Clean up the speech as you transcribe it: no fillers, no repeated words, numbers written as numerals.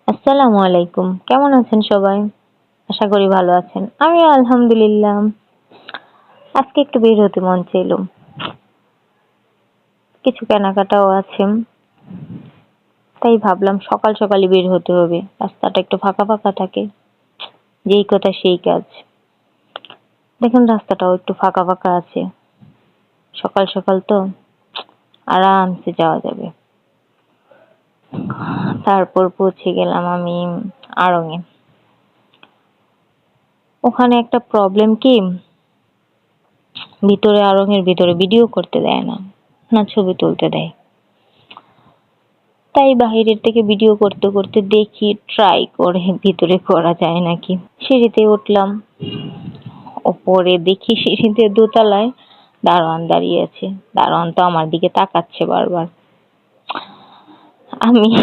আসসালামু আলাইকুম। কেমন আছেন সবাই? আশা করি ভালো আছেন। আমি আলহামদুলিল্লাহ। আজকে একটু বের হতে মন চাইল। কিছু কেনাকাটাও আছে। তাই ভাবলাম সকাল সকালই বের হতে হবে। রাস্তাটা একটু ফাঁকা ফাঁকা থাকে। যেই কথা সেই কাজ। দেখুন রাস্তাটাও একটু ফাঁকা ফাঁকা আছে। সকাল সকাল তো আরামসে যাওয়া যাবে। তারপর পৌঁছে গেলাম আমি আড়ং-এ। ওখানে একটা প্রবলেম কি, ভিতরে আড়ং-এর ভিতরে ভিডিও করতে দেয় না, না ছবি তুলতে দেয়। তাই বাহিরের থেকে ভিডিও করতে করতে দেখি ট্রাই করে ভিতরে করা যায় নাকি। সিঁড়িতে উঠলাম, ওপরে দেখি সিঁড়িতে দোতলায় দারোয়ান দাঁড়িয়ে আছে। দারোয়ান তো আমার দিকে তাকাচ্ছে বারবার। আমি